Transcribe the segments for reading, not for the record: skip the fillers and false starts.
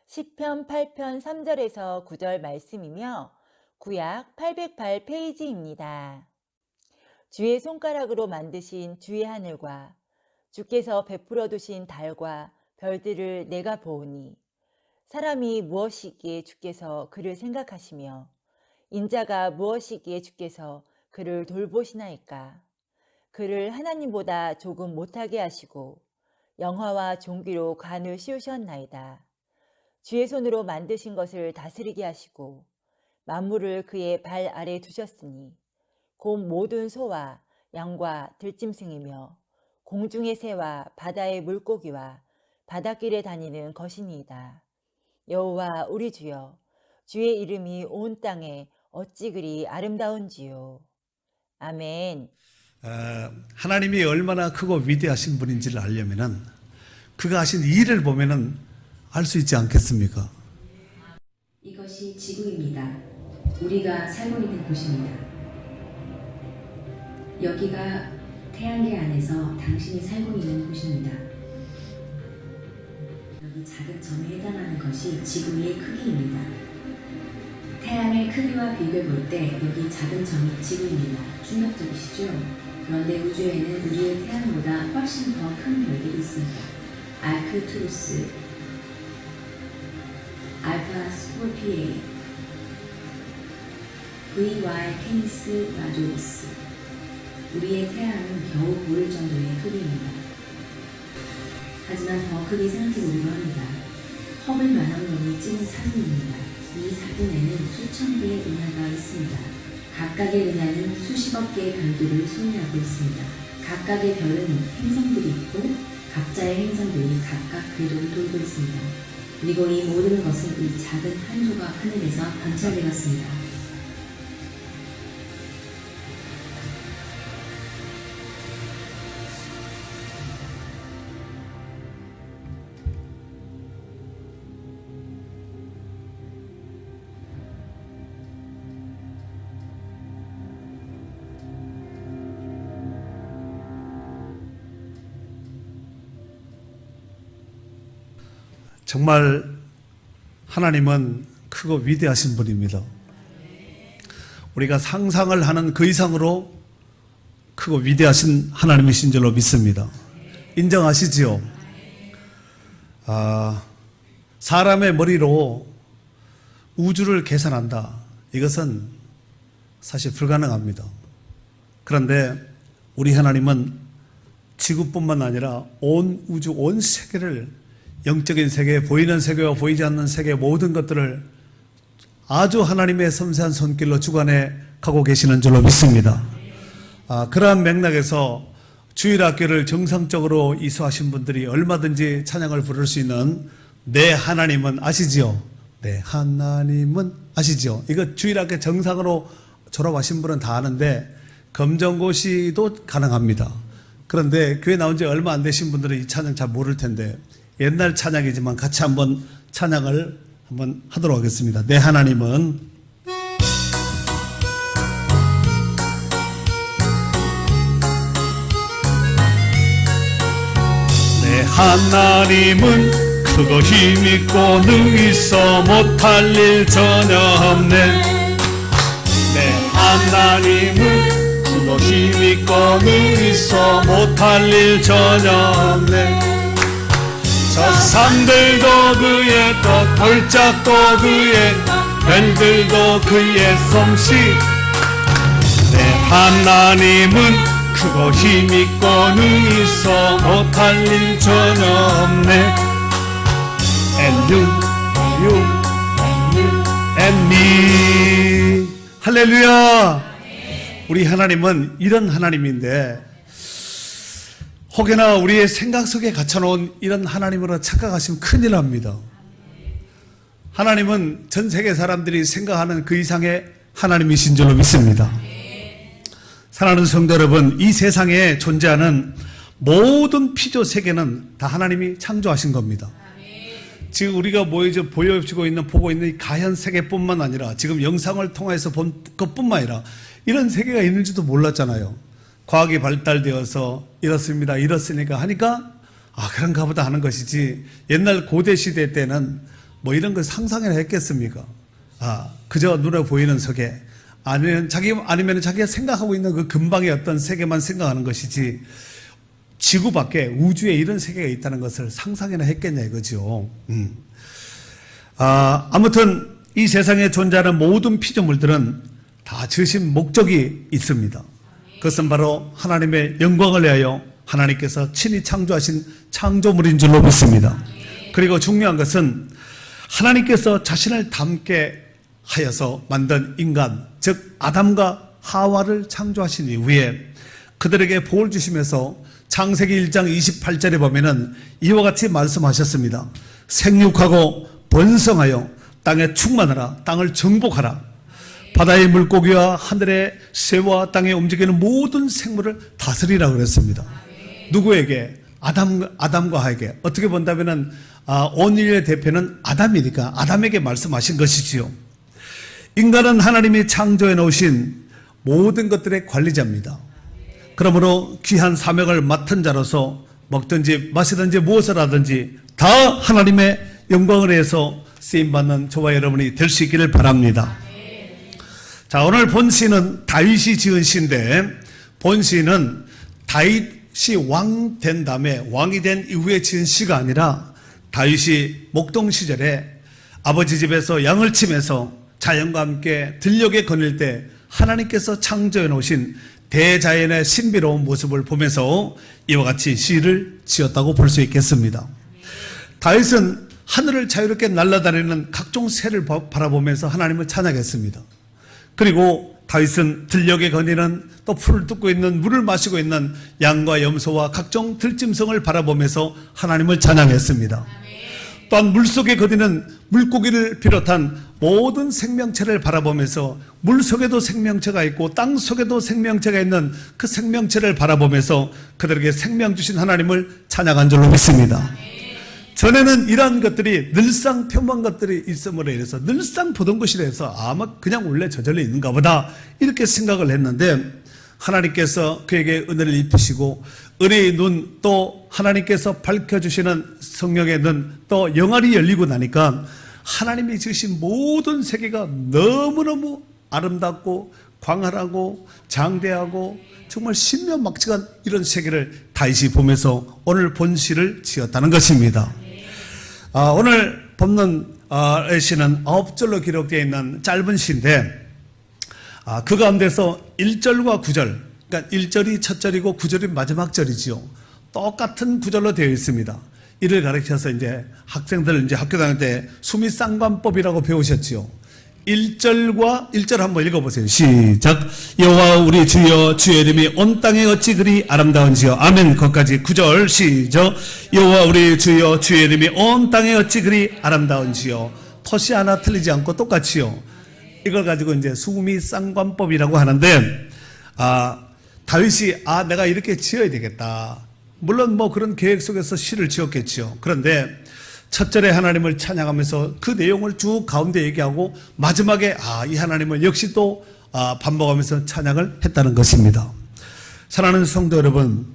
시편 8편 3절에서 9절 말씀이며 구약 808페이지입니다. 주의 손가락으로 만드신 주의 하늘과 주께서 베풀어 두신 달과 별들을 내가 보오니 사람이 무엇이기에 주께서 그를 생각하시며 인자가 무엇이기에 주께서 그를 돌보시나이까. 그를 하나님보다 조금 못하게 하시고 영화와 종기로 간을 씌우셨나이다. 주의 손으로 만드신 것을 다스리게 하시고 만물을 그의 발 아래 두셨으니 곧 모든 소와 양과 들짐승이며 공중의 새와 바다의 물고기와 바닷길에 다니는 것이니이다. 여호와 우리 주여, 주의 이름이 온 땅에 어찌 그리 아름다운지요. 아멘. 하나님이 얼마나 크고 위대하신 분인지를 알려면은 그가 하신 일을 보면은 알 수 있지 않겠습니까? 이것이 지구입니다. 우리가 살고 있는 곳입니다. 여기가 태양계 안에서 당신이 살고 있는 곳입니다. 여기 작은 점에 해당하는 것이 지구의 크기입니다. 태양의 크기와 비교해 볼 때 여기 작은 점이 지구입니다. 충격적이시죠? 그런데 우주에는 우리의 태양보다 훨씬 더 큰 별들이 있습니다. 알크투루스, 알파 스콜피에이, VY 케니스 마조리스. 우리의 태양은 겨우 보일 정도의 크기입니다. 하지만 더 크게 생각해보기로 합니다. 허블 만원경이 찍은 사진입니다. 이 사진에는 수천 개의 은하가 있습니다. 각각의 은하는 수십억 개의 별들을 소유하고 있습니다. 각각의 별은 행성들이 있고 각자의 행성들이 각각 궤도를 돌고 있습니다. 그리고 이 모든 것은 이 작은 한 조각 하늘에서 관찰되었습니다. 정말 하나님은 크고 위대하신 분입니다. 우리가 상상을 하는 그 이상으로 크고 위대하신 하나님이신 줄로 믿습니다. 인정하시지요? 사람의 머리로 우주를 계산한다. 이것은 사실 불가능합니다. 그런데 우리 하나님은 지구뿐만 아니라 온 우주, 온 세계를, 영적인 세계, 보이는 세계와 보이지 않는 세계 모든 것들을 아주 하나님의 섬세한 손길로 주관해 가고 계시는 줄로 믿습니다. 그러한 맥락에서 주일학교를 정상적으로 이수하신 분들이 얼마든지 찬양을 부를 수 있는 내 하나님은 아시지요? 내 하나님은 아시지요? 이거 주일학교 정상으로 졸업하신 분은 다 아는데 검정고시도 가능합니다. 그런데 교회 나온 지 얼마 안 되신 분들은 이 찬양 잘 모를 텐데 옛날 찬양이지만 같이 한번 찬양을 한번 하도록 하겠습니다. 내 하나님은 내 하나님은 크고 힘있고 능 있어 못할 일 전혀 없네. 내 하나님은 크고 힘있고 능 있어 못할 일 전혀 없네. 저 산들도 그의 뜻, 돌짝도 그의 별들도 그의 솜씨. 내 하나님은 크고 힘있고 능 있어 못할 일 전혀 없네. And you and me. 할렐루야. 우리 하나님은 이런 하나님인데 혹여나 우리의 생각 속에 갇혀놓은 이런 하나님으로 착각하시면 큰일 납니다. 하나님은 전 세계 사람들이 생각하는 그 이상의 하나님이신 줄로 믿습니다. 사랑하는 성도 여러분, 이 세상에 존재하는 모든 피조 세계는 다 하나님이 창조하신 겁니다. 지금 우리가 보여주고 있는, 보고 있는 이 가현 세계뿐만 아니라 지금 영상을 통해서 본 것뿐만 아니라 이런 세계가 있는지도 몰랐잖아요. 과학이 발달되어서 이렇습니다, 이렇으니까 하니까 그런가 보다 하는 것이지, 옛날 고대 시대 때는 뭐 이런 걸 상상이나 했겠습니까? 그저 눈에 보이는 세계, 아니면 자기가 생각하고 있는 그 근방의 어떤 세계만 생각하는 것이지, 지구 밖에 우주에 이런 세계가 있다는 것을 상상이나 했겠냐 이거죠. 아무튼 이 세상에 존재하는 모든 피조물들은 다 지으신 목적이 있습니다. 그것은 바로 하나님의 영광을 위하여 하나님께서 친히 창조하신 창조물인 줄로 믿습니다. 그리고 중요한 것은 하나님께서 자신을 닮게 하여서 만든 인간, 즉 아담과 하와를 창조하신 이후에 그들에게 복을 주시면서 창세기 1장 28절에 보면은 이와 같이 말씀하셨습니다. 생육하고 번성하여 땅에 충만하라, 땅을 정복하라. 바다의 물고기와 하늘의 새와 땅에 움직이는 모든 생물을 다스리라 그랬습니다. 누구에게? 아담과 하에게. 어떻게 본다면은 온 인류의 대표는 아담이니까 아담에게 말씀하신 것이지요. 인간은 하나님이 창조해 놓으신 모든 것들의 관리자입니다. 그러므로 귀한 사명을 맡은 자로서 먹든지 마시든지 무엇을 하든지 다 하나님의 영광을 위해서 쓰임받는 저와 여러분이 될 수 있기를 바랍니다. 자, 오늘 본 시는 다윗이 지은 시인데, 본 시는 다윗이 왕 된 다음에, 왕이 된 이후에 지은 시가 아니라 다윗이 목동 시절에 아버지 집에서 양을 치면서 자연과 함께 들녘에 거닐 때 하나님께서 창조해 놓으신 대자연의 신비로운 모습을 보면서 이와 같이 시를 지었다고 볼 수 있겠습니다. 다윗은 하늘을 자유롭게 날아다니는 각종 새를 바라보면서 하나님을 찬양했습니다. 그리고 다윗은 들녘에 거니는 또 풀을 뜯고 있는 물을 마시고 있는 양과 염소와 각종 들짐승을 바라보면서 하나님을 찬양했습니다. 또한 물속에 거니는 물고기를 비롯한 모든 생명체를 바라보면서 물속에도 생명체가 있고 땅 속에도 생명체가 있는 그 생명체를 바라보면서 그들에게 생명 주신 하나님을 찬양한 줄로 믿습니다. 전에는 이러한 것들이 늘상 평범한 것들이 있음으로 인해서 늘상 보던 것이라 해서 아마 그냥 원래 저절로 있는가 보다 이렇게 생각을 했는데, 하나님께서 그에게 은혜를 입히시고 은혜의 눈, 또 하나님께서 밝혀주시는 성령의 눈, 또 영안이 열리고 나니까 하나님이 지으신 모든 세계가 너무너무 아름답고 광활하고 장대하고 정말 신묘막측한 이런 세계를 다윗이 보면서 오늘 본 시를 지었다는 것입니다. 오늘 본문 시는 9절로 기록되어 있는 짧은 시인데, 그 가운데서 1절과 9절, 그러니까 1절이 첫 절이고 9절이 마지막 절이지요. 똑같은 구절로 되어 있습니다. 이를 가르쳐서 이제 학생들 이제 학교 다닐 때 수미쌍관법이라고 배우셨지요. 1절 한번 읽어보세요. 시작. 여호와 우리 주여, 주의 이름이 온 땅에 어찌 그리 아름다운지요. 아멘. 거기까지 9절 시작. 여호와 우리 주여, 주의 이름이 온 땅에 어찌 그리 아름다운지요. 토시 하나 틀리지 않고 똑같이요. 이걸 가지고 이제 수미쌍관법이라고 하는데, 다윗이 내가 이렇게 지어야 되겠다. 물론 뭐 그런 계획 속에서 시를 지었겠죠. 그런데 첫 절에 하나님을 찬양하면서 그 내용을 쭉 가운데 얘기하고 마지막에 이 하나님을 역시 또 반복하면서 찬양을 했다는 것입니다. 사랑하는 성도 여러분,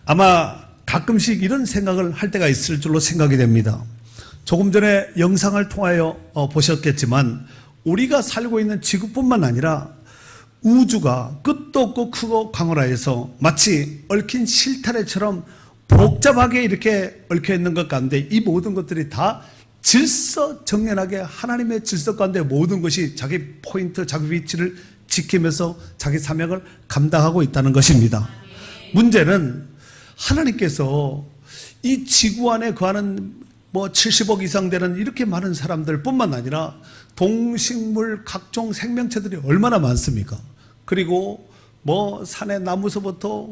아마 가끔씩 이런 생각을 할 때가 있을 줄로 생각이 됩니다. 조금 전에 영상을 통하여 보셨겠지만 우리가 살고 있는 지구뿐만 아니라 우주가 끝도 없고 크고 광활하여서 마치 얽힌 실타래처럼 복잡하게 이렇게 얽혀 있는 것 가운데 이 모든 것들이 다 질서정연하게 하나님의 질서 가운데 모든 것이 자기 포인트, 자기 위치를 지키면서 자기 사명을 감당하고 있다는 것입니다. 문제는 하나님께서 이 지구 안에 거하는 70억 이상 되는 이렇게 많은 사람들 뿐만 아니라 동식물 각종 생명체들이 얼마나 많습니까? 그리고 산의 나무서부터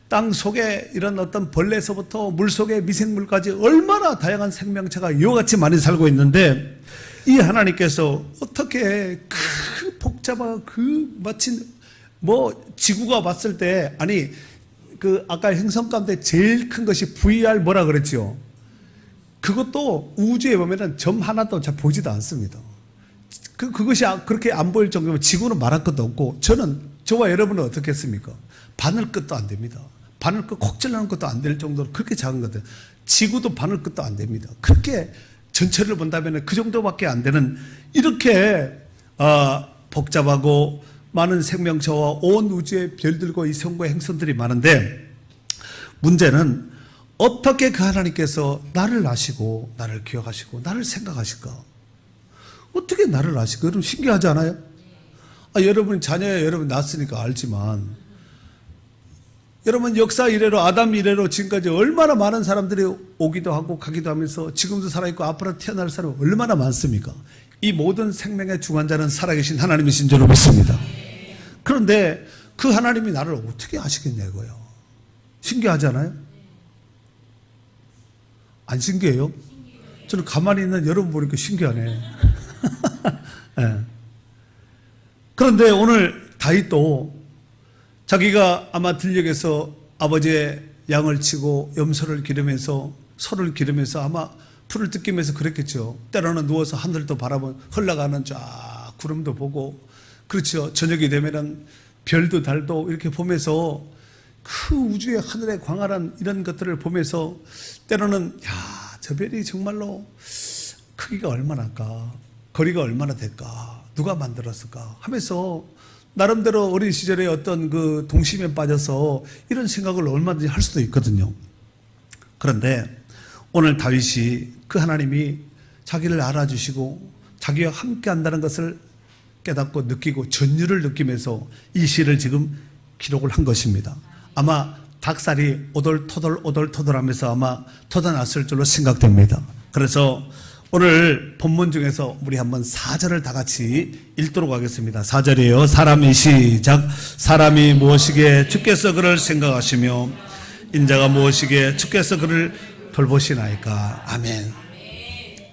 땅 속에 이런 어떤 벌레서부터 물 속의 미생물까지 얼마나 다양한 생명체가 이와 같이 많이 살고 있는데, 이 하나님께서 어떻게 그 복잡한 마치 지구가 봤을 때 아까 행성 가운데 제일 큰 것이 VR 뭐라 그랬죠? 그것도 우주에 보면은 점 하나도 잘 보지도 않습니다. 그것이 그렇게 안 보일 정도면 지구는 말할 것도 없고, 저와 여러분은 어떻겠습니까? 바늘 끝도 안 됩니다. 바늘 끝 콕질나는 것도 안 될 정도로 그렇게 작은 것들. 지구도 바늘 끝도 안 됩니다. 그렇게 전체를 본다면 그 정도밖에 안 되는 이렇게 복잡하고 많은 생명체와 온 우주의 별들과 이 성과 행성들이 많은데, 문제는 어떻게 그 하나님께서 나를 아시고 나를 기억하시고 나를 생각하실까? 어떻게 나를 아실까? 여러분 신기하지 않아요? 여러분 자녀에 여러분 낳았으니까 알지만, 여러분 역사 이래로 아담 이래로 지금까지 얼마나 많은 사람들이 오기도 하고 가기도 하면서 지금도 살아있고 앞으로 태어날 사람이 얼마나 많습니까? 이 모든 생명의 중환자는 살아계신 하나님이신 줄 믿습니다. 그런데 그 하나님이 나를 어떻게 아시겠냐 이거예요. 신기하지 않아요? 안 신기해요? 저는 가만히 있는 여러분 보니까 신기하네. 네. 그런데 오늘 다윗도 자기가 아마 들녘에서 아버지의 양을 치고 염소를 기르면서 소를 기르면서 아마 풀을 뜯기면서 그랬겠죠. 때로는 누워서 하늘도 바라보면 흘러가는 쫙 구름도 보고, 그렇죠. 저녁이 되면은 별도 달도 이렇게 보면서 그 우주의 하늘의 광활한 이런 것들을 보면서 때로는 저 별이 정말로 크기가 얼마나 할까, 거리가 얼마나 될까, 누가 만들었을까 하면서 나름대로 어린 시절에 어떤 그 동심에 빠져서 이런 생각을 얼마든지 할 수도 있거든요. 그런데 오늘 다윗이 그 하나님이 자기를 알아주시고 자기와 함께 한다는 것을 깨닫고 느끼고 전율을 느끼면서 이 시를 지금 기록을 한 것입니다. 아마 닭살이 오돌토돌 하면서 아마 터져났을 줄로 생각됩니다. 그래서 오늘 본문 중에서 우리 한번 4절을 다 같이 읽도록 하겠습니다. 4절이에요. 사람이 시작. 사람이 무엇이기에 주께서 그를 생각하시며 인자가 무엇이기에 주께서 그를 돌보시나이까. 아멘.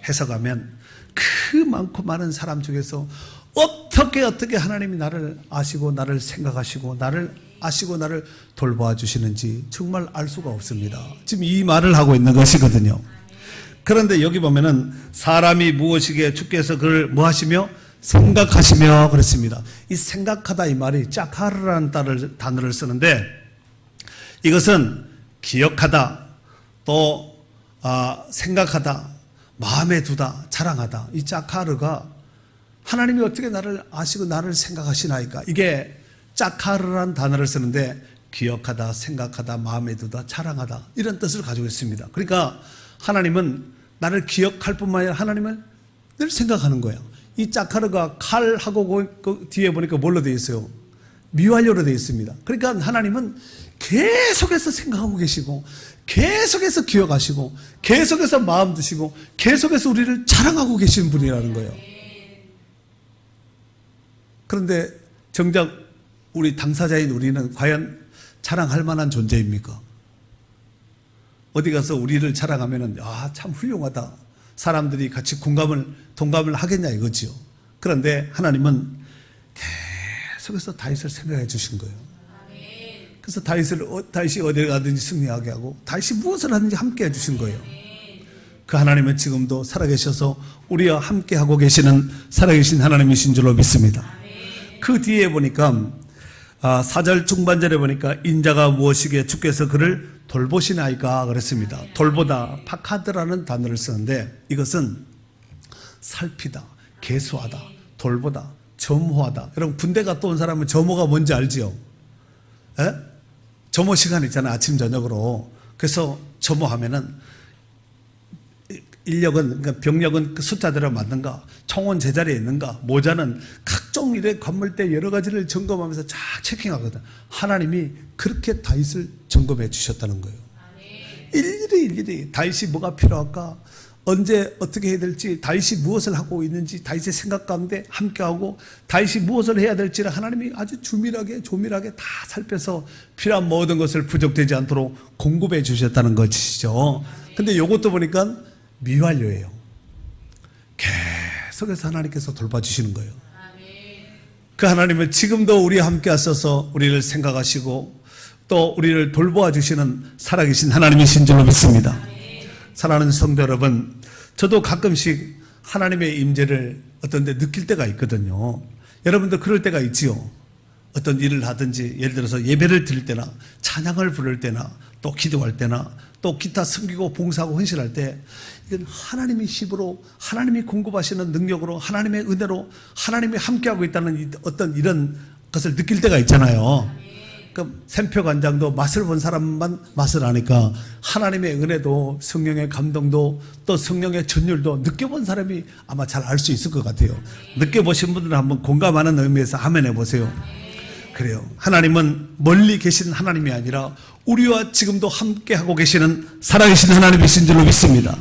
해석하면 그 많고 많은 사람 중에서 어떻게 하나님이 나를 아시고 나를 생각하시고 나를 아시고 나를 돌보아 주시는지 정말 알 수가 없습니다. 지금 이 말을 하고 있는 것이거든요. 그런데 여기 보면은 사람이 무엇이기에 주께서 그를 뭐 하시며 생각하시며 그랬습니다. 이 생각하다 이 말이 짜카르라는 단어를 쓰는데, 이것은 기억하다, 또 생각하다, 마음에 두다, 자랑하다. 이 짜카르가 하나님이 어떻게 나를 아시고 나를 생각하시나이까. 이게 짜카르라는 단어를 쓰는데 기억하다, 생각하다, 마음에 두다, 자랑하다 이런 뜻을 가지고 있습니다. 그러니까 하나님은 나를 기억할 뿐만 아니라 하나님을 늘 생각하는 거예요. 이 짜카르가 칼하고 그 뒤에 보니까 뭘로 되어 있어요? 미완료로 되어 있습니다. 그러니까 하나님은 계속해서 생각하고 계시고 계속해서 기억하시고 계속해서 마음 두시고 계속해서 우리를 자랑하고 계시는 분이라는 거예요. 그런데 정작 우리 당사자인 우리는 과연 자랑할 만한 존재입니까? 어디 가서 우리를 자랑하면은 참 훌륭하다, 사람들이 같이 동감을 하겠냐 이거지요. 그런데 하나님은 계속해서 다윗을 생각해 주신 거예요. 그래서 다윗이 어디를 가든지 승리하게 하고 다윗이 무엇을 하든지 함께 해주신 거예요. 그 하나님은 지금도 살아계셔서 우리와 함께 하고 계시는 살아계신 하나님이신 줄로 믿습니다. 그 뒤에 보니까 4절 중반절에 보니까 인자가 무엇이기에 주께서 그를 돌보시나이까 그랬습니다. 돌보다 파카드라는 단어를 쓰는데 이것은 살피다, 계수하다, 돌보다, 점호하다. 여러분 군대 갔다 온 사람은 점호가 뭔지 알지요? 에? 점호 시간 있잖아요. 아침 저녁으로. 그래서 점호하면은 인력은, 그러니까 병력은 그 숫자대로 맞는가, 총은 제자리에 있는가, 모자는 각종 일의 관물대 여러 가지를 점검하면서 쫙 체킹하거든. 하나님이 그렇게 다윗을 점검해 주셨다는 거예요. 일일이 다윗이 뭐가 필요할까, 언제 어떻게 해야 될지, 다윗이 무엇을 하고 있는지 다윗의 생각 가운데 함께하고 다윗이 무엇을 해야 될지를 하나님이 아주 조밀하게 다 살펴서 필요한 모든 것을 부족되지 않도록 공급해 주셨다는 것이죠. 근데 이것도 보니까 미완료예요. 계속해서 하나님께서 돌봐주시는 거예요. 그 하나님은 지금도 우리와 함께 하셔서 우리를 생각하시고 또 우리를 돌보아 주시는 살아계신 하나님이신 줄로 믿습니다. 사랑하는 성도 여러분, 저도 가끔씩 하나님의 임재를 어떤 데 느낄 때가 있거든요. 여러분도 그럴 때가 있지요. 어떤 일을 하든지 예를 들어서 예배를 드릴 때나 찬양을 부를 때나 또 기도할 때나 또 기타 섬기고 봉사하고 헌신할 때 이건 하나님의 힘으로 하나님이 공급하시는 능력으로 하나님의 은혜로 하나님이 함께하고 있다는 어떤 이런 것을 느낄 때가 있잖아요. 그럼 샘표관장도 맛을 본 사람만 맛을 아니까 하나님의 은혜도 성령의 감동도 또 성령의 전율도 느껴본 사람이 아마 잘 알 수 있을 것 같아요. 느껴보신 분들은 한번 공감하는 의미에서 아멘 해보세요. 그래요. 하나님은 멀리 계신 하나님이 아니라 우리와 지금도 함께하고 계시는 살아계신 하나님이신 줄로 믿습니다.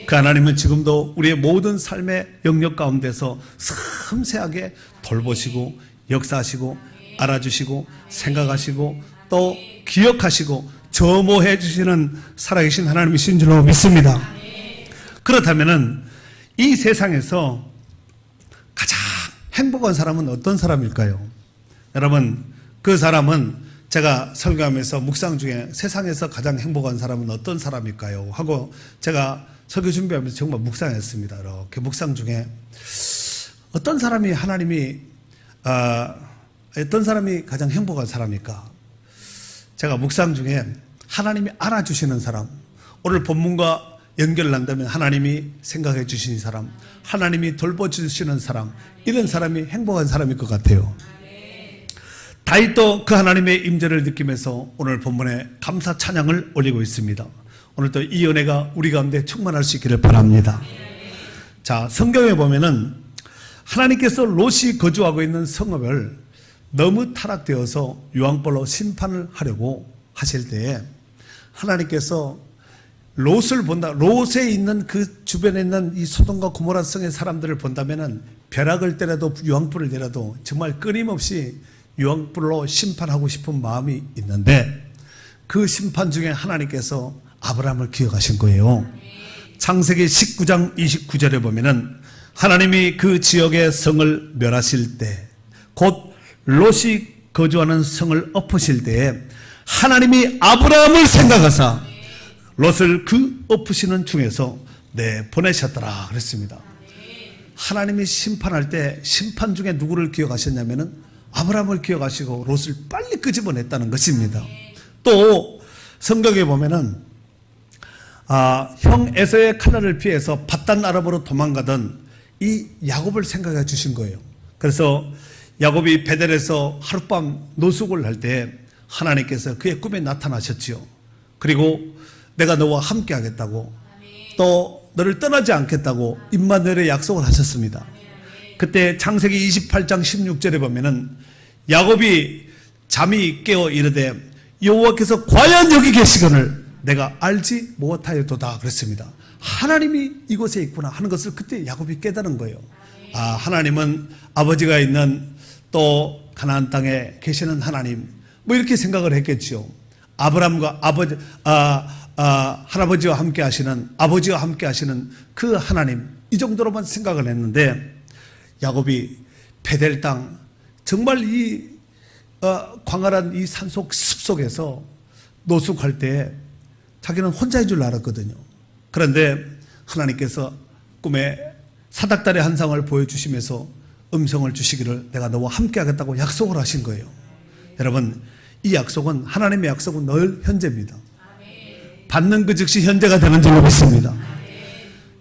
그 하나님은 지금도 우리의 모든 삶의 영역 가운데서 섬세하게 돌보시고 역사하시고 알아주시고 생각하시고 또 기억하시고 점호해 주시는 살아계신 하나님이신 줄로 믿습니다. 그렇다면은 이 세상에서 가장 행복한 사람은 어떤 사람일까요? 여러분, 그 사람은 제가 설교하면서 묵상 중에 세상에서 가장 행복한 사람은 어떤 사람일까요? 하고 제가 설교 준비하면서 정말 묵상했습니다. 이렇게 묵상 중에 어떤 사람이 어떤 사람이 가장 행복한 사람일까? 제가 묵상 중에 하나님이 알아주시는 사람, 오늘 본문과 연결난다면 하나님이 생각해 주시는 사람, 하나님이 돌봐주시는 사람, 이런 사람이 행복한 사람일 것 같아요. 다윗도 그 하나님의 임재를 느끼면서 오늘 본문에 감사 찬양을 올리고 있습니다. 오늘도 이 은혜가 우리 가운데 충만할 수 있기를 바랍니다. 자, 성경에 보면은 하나님께서 롯이 거주하고 있는 성읍을 너무 타락되어서 유황불로 심판을 하려고 하실 때에 하나님께서 롯을 본다. 롯에 있는 그 주변에 있는 이 소돔과 고모라 성의 사람들을 본다면은 벼락을 때려도 유황불을 때려도 정말 끊임없이 유황불로 심판하고 싶은 마음이 있는데 그 심판 중에 하나님께서 아브라함을 기억하신 거예요. 창세기 19장 29절에 보면은 하나님이 그 지역의 성을 멸하실 때 곧 롯이 거주하는 성을 엎으실 때에 하나님이 아브라함을 생각하사 롯을 그 엎으시는 중에서 보내셨더라 그랬습니다. 하나님이 심판할 때 심판 중에 누구를 기억하셨냐면은 아브라함을 기억하시고 롯을 빨리 끄집어냈다는 것입니다. 또 성경에 보면은 형 에서의 칼날을 피해서 밧단 아랍으로 도망가던 이 야곱을 생각해 주신 거예요. 그래서 야곱이 베델에서 하룻밤 노숙을 할 때 하나님께서 그의 꿈에 나타나셨지요. 그리고 내가 너와 함께 하겠다고 또 너를 떠나지 않겠다고 임마누엘의 약속을 하셨습니다. 그때 창세기 28장 16절에 보면은 야곱이 잠이 깨어 이르되 여호와께서 과연 여기 계시거늘 내가 알지 못하였도다 그랬습니다. 하나님이 이곳에 있구나 하는 것을 그때 야곱이 깨달은 거예요. 하나님은 아버지가 있는 또 가나안 땅에 계시는 하나님, 뭐 이렇게 생각을 했겠죠. 아브라함과 할아버지와 함께 하시는, 아버지와 함께 하시는 그 하나님, 이 정도로만 생각을 했는데 야곱이 베델 땅 정말 이 광활한 이 산속 숲속에서 노숙할 때 자기는 혼자인 줄 알았거든요. 그런데 하나님께서 꿈에 사닥다리 한 상을 보여주시면서 음성을 주시기를 내가 너와 함께 하겠다고 약속을 하신 거예요. 여러분, 이 약속은, 하나님의 약속은 늘 현재입니다. 받는 그 즉시 현재가 되는 줄로 믿습니다.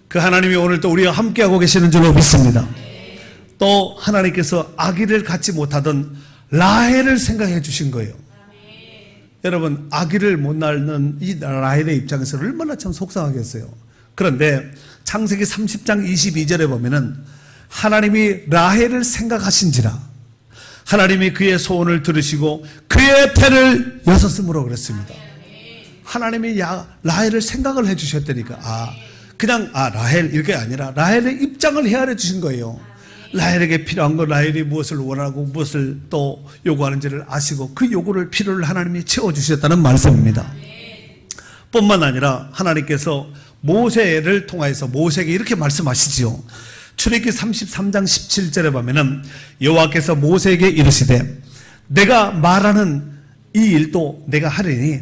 그 하나님이 오늘 또 우리와 함께하고 계시는 줄로 믿습니다. 또 하나님께서 아기를 갖지 못하던 라헬을 생각해 주신 거예요. 여러분, 아기를 못 낳는 이 라헬의 입장에서 얼마나 참 속상하겠어요. 그런데 창세기 30장 22절에 보면은 하나님이 라헬을 생각하신지라 하나님이 그의 소원을 들으시고 그의 태를 여섰으므로 그랬습니다. 하나님이 라헬을 생각을 해 주셨다니까 그냥 라헬 이렇게 아니라 라헬의 입장을 헤아려 주신 거예요. 라헬에게 필요한 거, 라헬이 무엇을 원하고 무엇을 또 요구하는지를 아시고 그 요구를 필요를 하나님이 채워주셨다는 말씀입니다. 뿐만 아니라 하나님께서 모세를 통하여서 모세에게 이렇게 말씀하시지요. 출애굽기 33장 17절에 보면은 여호와께서 모세에게 이르시되 내가 말하는 이 일도 내가 하리니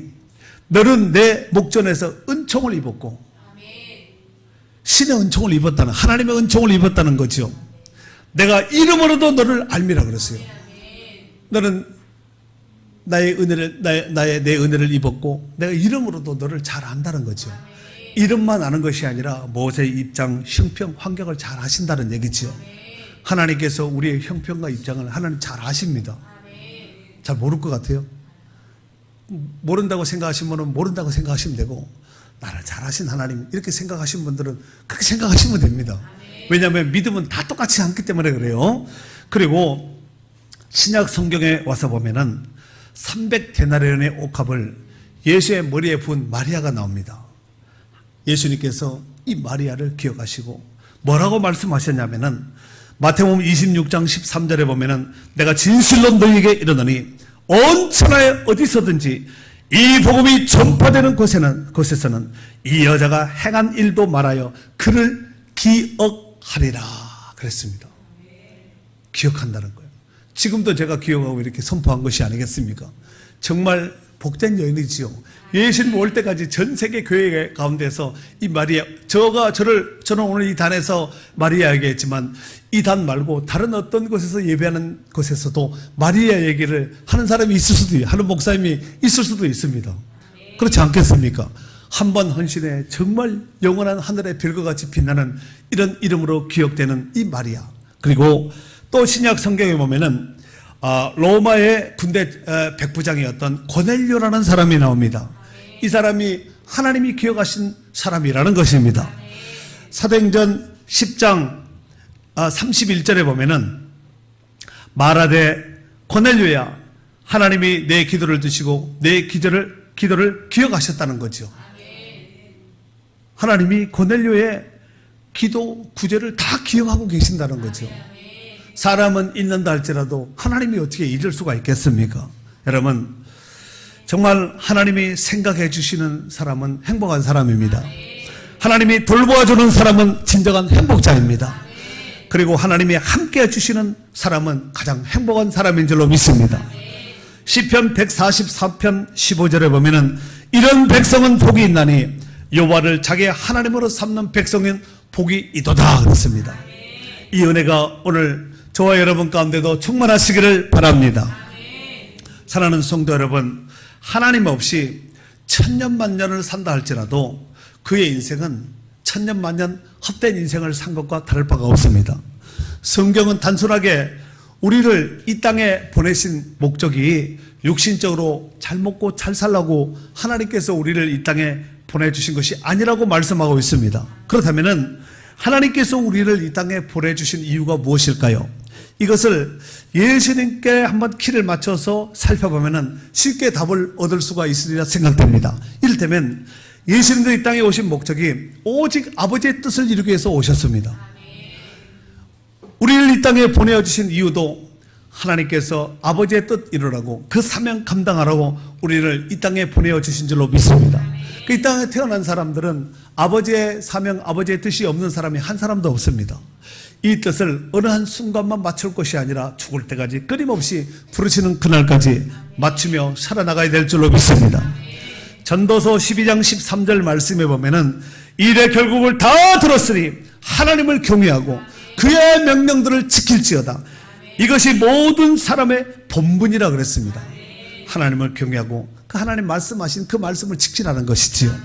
너는 내 목전에서 은총을 입었고 신의 은총을 입었다는, 하나님의 은총을 입었다는 거죠. 내가 이름으로도 너를 알미라 그랬어요. 너는 내 은혜를 입었고 내가 이름으로도 너를 잘 안다는 거죠. 이름만 아는 것이 아니라 모세의 입장, 형평, 환경을 잘 아신다는 얘기죠. 하나님께서 우리의 형편과 입장을 하나님 잘 아십니다. 잘 모를 것 같아요. 모른다고 생각하시는 분은 모른다고 생각하시면 되고, 나를 잘 아신 하나님 이렇게 생각하시는 분들은 그렇게 생각하시면 됩니다. 왜냐하면 믿음은 다 똑같이 않기 때문에 그래요. 그리고 신약 성경에 와서 보면은 300데나리온의 옥합을 예수의 머리에 부은 마리아가 나옵니다. 예수님께서 이 마리아를 기억하시고 뭐라고 말씀하셨냐면은 마태복음 26장 13절에 보면은 내가 진실로 너희에게 이르노니 온 천하에 어디서든지 이 복음이 전파되는 곳에서는 이 여자가 행한 일도 말하여 그를 기억하리라 그랬습니다. 기억한다는 거예요. 지금도 제가 기억하고 이렇게 선포한 것이 아니겠습니까? 정말 복된 여인이지요. 예수님 올 때까지 전 세계 교회 가운데서 이 마리아, 저는 오늘 이 단에서 마리아에게 했지만 이 단 말고 다른 어떤 곳에서 예배하는 곳에서도 마리아 얘기를 하는 사람이 있을 수도 있어요. 하는 목사님이 있을 수도 있습니다. 그렇지 않겠습니까? 한 번 헌신에 정말 영원한 하늘의 별과 같이 빛나는 이런 이름으로 기억되는 이 마리아. 그리고 또 신약 성경에 보면은 로마의 군대 백부장이었던 고넬료라는 사람이 나옵니다. 이 사람이 하나님이 기억하신 사람이라는 것입니다. 사도행전 10장 31절에 보면은 말하되 고넬료야 하나님이 내 기도를 드시고 내 기도를 기억하셨다는 거죠. 하나님이 고넬료의 기도 구제를 다 기억하고 계신다는 거죠. 사람은 잊는다 할지라도 하나님이 어떻게 잊을 수가 있겠습니까? 여러분, 정말 하나님이 생각해 주시는 사람은 행복한 사람입니다. 하나님이 돌보아 주는 사람은 진정한 행복자입니다. 그리고 하나님이 함께 해주시는 사람은 가장 행복한 사람인 줄로 믿습니다. 시편 144편 15절에 보면은 이런 백성은 복이 있나니 여호와를 자기의 하나님으로 삼는 백성은 복이 있도다 그랬습니다. 이 은혜가 오늘 저와 여러분 가운데도 충만하시기를 바랍니다. 사랑하는 성도 여러분, 하나님 없이 천년만년을 산다 할지라도 그의 인생은 천년만년 헛된 인생을 산 것과 다를 바가 없습니다. 성경은 단순하게 우리를 이 땅에 보내신 목적이 육신적으로 잘 먹고 잘 살라고 하나님께서 우리를 이 땅에 보내주신 것이 아니라고 말씀하고 있습니다. 그렇다면 하나님께서 우리를 이 땅에 보내주신 이유가 무엇일까요? 이것을 예수님께 한번 키를 맞춰서 살펴보면 쉽게 답을 얻을 수가 있으리라 생각됩니다. 이를테면 예수님도 이 땅에 오신 목적이 오직 아버지의 뜻을 이루기 위해서 오셨습니다. 우리를 이 땅에 보내주신 이유도 하나님께서 아버지의 뜻 이루라고 그 사명 감당하라고 우리를 이 땅에 보내주신 줄로 믿습니다. 이 땅에 태어난 사람들은 아버지의 사명, 아버지의 뜻이 없는 사람이 한 사람도 없습니다. 이 뜻을 어느 한 순간만 맞출 것이 아니라 죽을 때까지 끊임없이 부르시는 그날까지 맞추며 살아나가야 될 줄로 믿습니다. 전도서 12장 13절 말씀에 보면은 일의 결국을 다 들었으니 하나님을 경외하고 그의 명령들을 지킬지어다. 이것이 모든 사람의 본분이라 그랬습니다. 하나님을 경외하고 그 하나님 말씀하신 그 말씀을 지키라는 것이지요.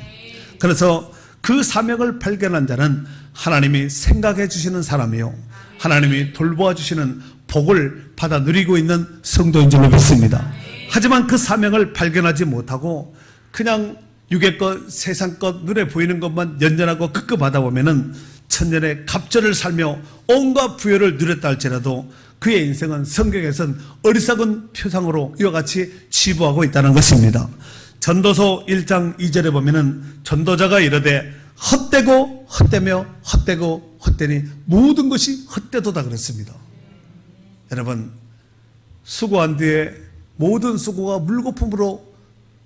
그래서 그 사명을 발견한 자는 하나님이 생각해 주시는 사람이요, 하나님이 돌보아 주시는 복을 받아 누리고 있는 성도인 줄로 믿습니다. 하지만 그 사명을 발견하지 못하고 그냥 육의 것, 세상 것, 눈에 보이는 것만 연연하고 급급하다 보면은 천년의 갑절을 살며 온갖 부여를 누렸다 할지라도 그의 인생은 성경에선 어리석은 표상으로 이와 같이 치부하고 있다는 것입니다. 전도서 1장 2절에 보면은 전도자가 이르되 헛되고 헛되며 헛되고 헛되니 모든 것이 헛되도다 그랬습니다. 여러분, 수고한 뒤에 모든 수고가 물거품으로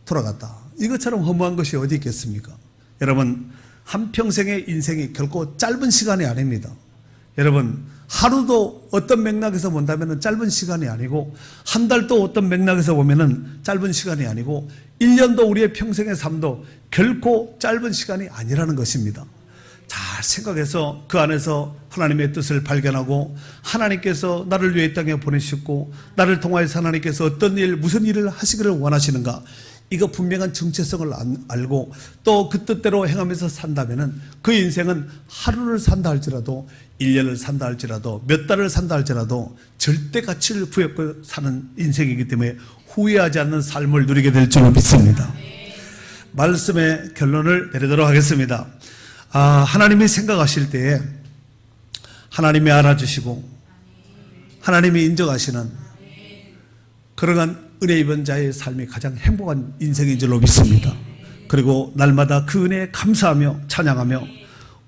돌아갔다. 이것처럼 허무한 것이 어디 있겠습니까? 여러분, 한평생의 인생이 결코 짧은 시간이 아닙니다. 여러분, 하루도 어떤 맥락에서 본다면 짧은 시간이 아니고, 한 달도 어떤 맥락에서 보면 짧은 시간이 아니고, 1년도 우리의 평생의 삶도 결코 짧은 시간이 아니라는 것입니다. 잘 생각해서 그 안에서 하나님의 뜻을 발견하고 하나님께서 나를 위해 이 땅에 보내셨고 나를 통하여서 하나님께서 어떤 일, 무슨 일을 하시기를 원하시는가, 이거 분명한 정체성을 알고 또 그 뜻대로 행하면서 산다면은 그 인생은 하루를 산다 할지라도 1년을 산다 할지라도 몇 달을 산다 할지라도 절대 가치를 부여잡고 사는 인생이기 때문에 후회하지 않는 삶을 누리게 될 줄로 믿습니다. 말씀의 결론을 내리도록 하겠습니다. 하나님이 생각하실 때에 하나님이 알아주시고 하나님이 인정하시는 그러한 은혜 입은 자의 삶이 가장 행복한 인생인 줄로 믿습니다. 그리고 날마다 그 은혜에 감사하며 찬양하며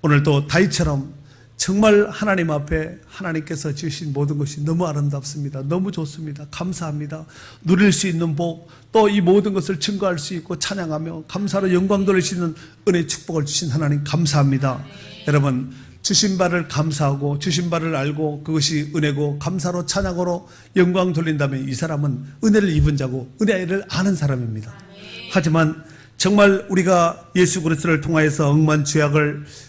오늘도 다윗처럼 정말 하나님 앞에 하나님께서 주신 모든 것이 너무 아름답습니다. 너무 좋습니다. 감사합니다. 누릴 수 있는 복, 또 이 모든 것을 증거할 수 있고 찬양하며 감사로 영광 돌릴 수 있는 은혜 축복을 주신 하나님 감사합니다. 여러분, 주신 바를 감사하고 주신 바를 알고 그것이 은혜고 감사로 찬양으로 영광 돌린다면 이 사람은 은혜를 입은 자고 은혜를 아는 사람입니다. 하지만 정말 우리가 예수 그리스도를 통하여서 억만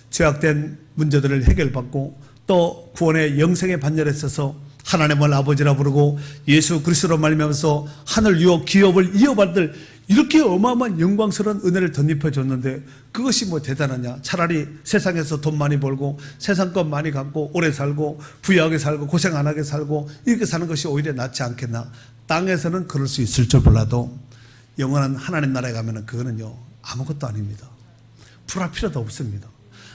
죄악된 문제들을 해결받고 또 구원의 영생의 반열에 서서 하나님을 아버지라 부르고 예수 그리스도로 말미암아서 하늘 유업 기업을 이어받을 이렇게 어마어마한 영광스러운 은혜를 덧입혀 줬는데 그것이 뭐 대단하냐? 차라리 세상에서 돈 많이 벌고 세상 것 많이 갖고 오래 살고 부유하게 살고 고생 안 하게 살고 이렇게 사는 것이 오히려 낫지 않겠나? 땅에서는 그럴 수 있을 줄 몰라도 영원한 하나님 나라에 가면은 그거는요 아무것도 아닙니다. 불할 필요도 없습니다.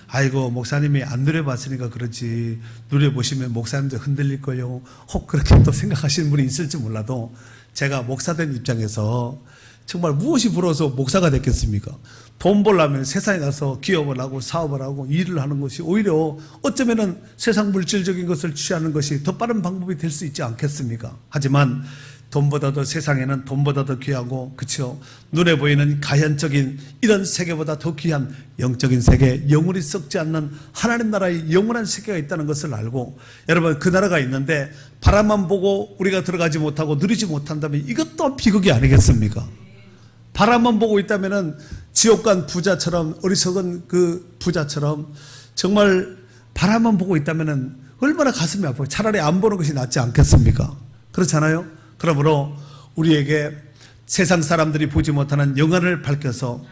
아이고 목사님이 안 누려봤으니까 그렇지 누려보시면 목사님도 흔들릴 거예요. 혹 그렇게 또 생각하시는 분이 있을지 몰라도 제가 목사된 입장에서 정말 무엇이 부러워서 목사가 됐겠습니까? 돈 벌려면 세상에 가서 기업을 하고 사업을 하고 일을 하는 것이 오히려 어쩌면은 세상 물질적인 것을 취하는 것이 더 빠른 방법이 될 수 있지 않겠습니까? 하지만 돈보다도 세상에는 돈보다 더 귀하고 그렇죠. 눈에 보이는 가현적인 이런 세계보다 더 귀한 영적인 세계, 영원히 썩지 않는 하나님 나라의 영원한 세계가 있다는 것을 알고 여러분 그 나라가 있는데 바라만 보고 우리가 들어가지 못하고 누리지 못한다면 이것 또한 비극이 아니겠습니까? 바라만 보고 있다면은 지옥 간 부자처럼 어리석은 그 부자처럼 정말 바라만 보고 있다면은 얼마나 가슴이 아파요. 차라리 안 보는 것이 낫지 않겠습니까? 그렇잖아요? 그러므로 우리에게 세상 사람들이 보지 못하는 영안을 밝혀서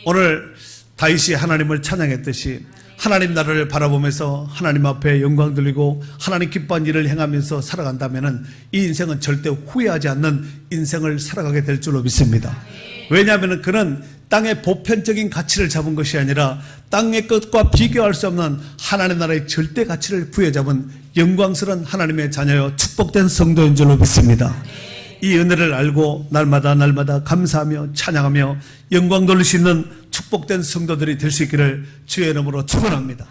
오늘 다윗이 하나님을 찬양했듯이 하나님 나라를 바라보면서 하나님 앞에 영광 돌리고 하나님 기뻐한 일을 행하면서 살아간다면 이 인생은 절대 후회하지 않는 인생을 살아가게 될 줄로 믿습니다. 왜냐하면 그는 땅의 보편적인 가치를 잡은 것이 아니라 땅의 것과 비교할 수 없는 하나님 나라의 절대 가치를 부여잡은 영광스러운 하나님의 자녀여 축복된 성도인 줄로 믿습니다. 이 은혜를 알고 날마다 감사하며 찬양하며 영광 돌릴 수 있는 축복된 성도들이 될 수 있기를 주의 이름으로 축원합니다.